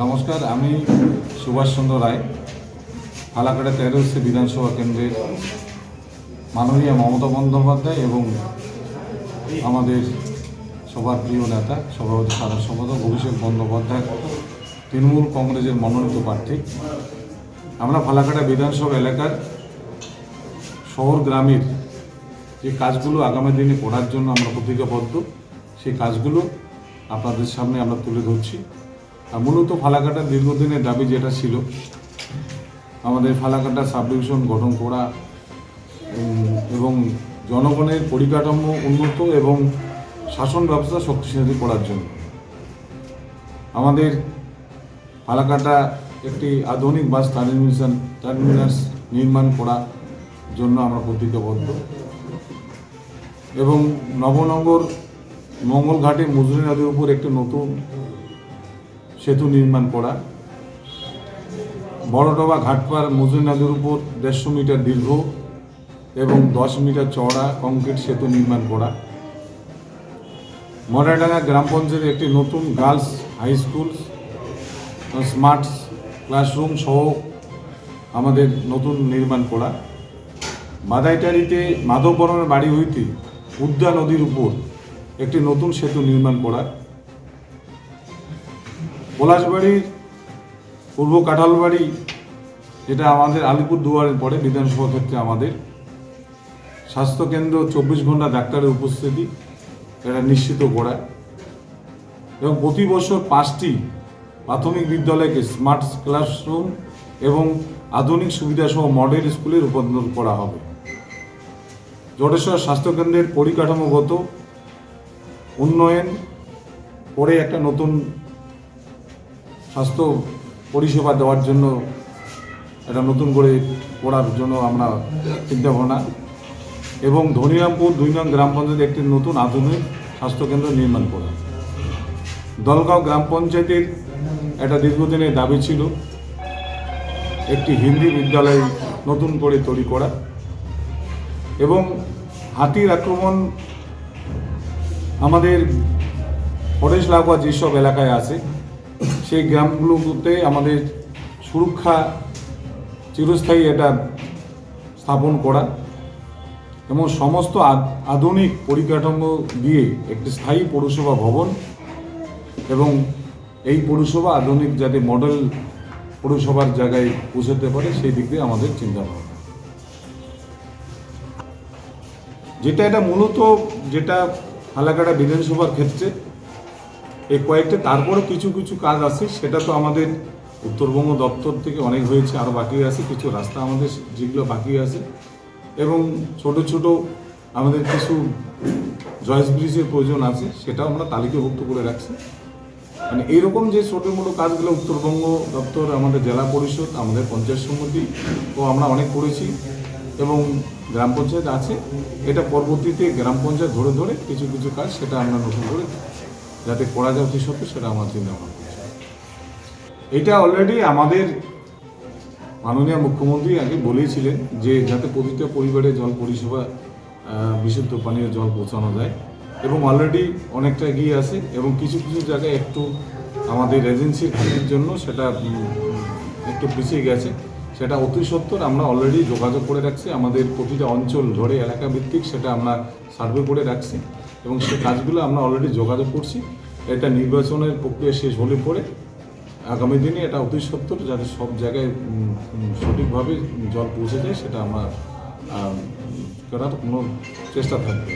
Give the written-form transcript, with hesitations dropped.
নমস্কার, আমি সুভাষ চন্দ্র রায়, ফালাকাটা 13 বিধানসভা কেন্দ্রের মাননীয় মমতা বন্দ্যোপাধ্যায় এবং আমাদের সবার প্রিয় নেতা সভাপতি সাধারণ সম্পাদক অভিষেক বন্দ্যোপাধ্যায় তৃণমূল কংগ্রেসের মনোনীত প্রার্থী। আমরা ফালাকাটা বিধানসভা এলাকার শহর গ্রামের যে কাজগুলো আগামী দিনে করার জন্য আমরা প্রতিজ্ঞাবদ্ধ, সেই কাজগুলো আপনাদের সামনে আমরা তুলে ধরছি। আর মূলত ফালাকাটার দীর্ঘদিনের দাবি যেটা ছিল, আমাদের ফালাকাটা সাব ডিভিশন গঠন করা এবং জনগণের পরিকাঠামো উন্নত এবং শাসন ব্যবস্থা শক্তিশালী করার জন্য আমাদের ফালাকাটা একটি আধুনিক বাস টার্মিনাস নির্মাণ করার জন্য আমরা প্রতিজ্ঞাবদ্ধ এবং নবনগর মঙ্গলঘাটে মজুরি নদীর উপর একটি নতুন সেতু নির্মাণ করা, বড়ডোবা ঘাটপাড় মজুরি নদীর উপর 150 মিটার দীর্ঘ এবং 10 মিটার চওড়া কংক্রিট সেতু নির্মাণ করা, মরাডাঙ্গা গ্রাম পঞ্চায়েতের একটি নতুন girls high school, smart classroom সহ আমাদের নতুন নির্মাণ করা, বাদাইটারিতে মাধব বর্মনের বাড়ি হইতে উদ্যা নদীর উপর একটি নতুন সেতু নির্মাণ করা, পলাশবাড়ির পূর্ব কাঁঠালবাড়ি যেটা আমাদের আলিপুরদুয়ারের পরে বিধানসভা ক্ষেত্রে আমাদের স্বাস্থ্যকেন্দ্র 24 ঘন্টা ডাক্তারের উপস্থিতি এটা নিশ্চিত করা এবং প্রতি বছর 5টি প্রাথমিক বিদ্যালয়কে স্মার্ট ক্লাসরুম এবং আধুনিক সুবিধাসহ মডেল স্কুলে রূপান্তর করা হবে। জটেশ্বর স্বাস্থ্যকেন্দ্রের পরিকাঠামোগত উন্নয়ন করে একটা নতুন স্বাস্থ্য পরিষেবা দেওয়ার জন্য এটা নতুন করে করার জন্য আমরা চিন্তাভাবনা এবং ধনিরামপুর 2 নং গ্রাম পঞ্চায়েতে একটি নতুন আধুনিক স্বাস্থ্যকেন্দ্র নির্মাণ করা। দলগাঁও গ্রাম পঞ্চায়েতের একটা দীর্ঘদিনের দাবি ছিল একটি হিন্দি বিদ্যালয় নতুন করে তৈরি করা এবং হাতির আক্রমণ আমাদের ফরেস্ট লাগোয়া যেসব এলাকায় আছে সেই গ্রামগুলোতে আমাদের সুরক্ষা চিরস্থায়ী এটা স্থাপন করা এবং সমস্ত আধুনিক পরিকাঠামো দিয়ে একটি স্থায়ী পৌরসভা ভবন এবং এই পৌরসভা আধুনিক যাতে মডেল পৌরসভার জায়গায় পৌঁছাতে পারে সেই দিক দিয়ে আমাদের চিন্তাভাবনা। এটা মূলত যেটা ফালাকাটা বিধানসভার ক্ষেত্রে এই কয়েকটা, তারপরে কিছু কিছু কাজ আছে, সেটা তো আমাদের উত্তরবঙ্গ দপ্তর থেকে অনেক হয়েছে, আরও বাকি আছে কিছু রাস্তা আমাদের যেগুলো বাকি আছে এবং ছোট ছোট আমাদের কিছু জয়েস ব্রিজের প্রয়োজন আছে, সেটাও আমরা তালিকাভুক্ত করে রাখছি। মানে এইরকম যে ছোটো মোটো কাজগুলো উত্তরবঙ্গ দপ্তর, আমাদের জেলা পরিষদ, আমাদের পঞ্চায়েত সমিতি ও আমরা অনেক করেছি এবং গ্রাম পঞ্চায়েত আছে। এটা পরবর্তীতে গ্রাম পঞ্চায়েত ধরে ধরে কিছু কিছু কাজ সেটা আমরা নতুন করে যাতে করা যায় অতি সত্ত্বর, সেটা আমার চিন্তা ভাবনা করছি। এটা অলরেডি আমাদের মাননীয় মুখ্যমন্ত্রী আগে বলেছিলেন যে যাতে প্রতিটা পরিবারে জল পরিষেবা বিশুদ্ধ পানীয় জল পৌঁছানো যায় এবং অলরেডি অনেকটা এগিয়ে আছে এবং কিছু কিছু জায়গায় একটু আমাদের এজেন্সির খাতির জন্য সেটা একটু পিছিয়ে গেছে। সেটা অতি সত্ত্বর আমরা অলরেডি যোগাযোগ করে রাখছি, আমাদের প্রতিটা অঞ্চল ধরে এলাকা ভিত্তিক সেটা আমরা সার্ভে করে রাখছি এবং সে কাজগুলো আমরা অলরেডি যোগাযোগ করছি। এটা নির্বাচনের প্রক্রিয়া শেষ হলে পরে আগামী দিনে এটা অতি সত্ত্বর যাতে সব জায়গায় সঠিকভাবে জল পৌঁছে যায় সেটা আমরা করার কোনো চেষ্টা থাকবে।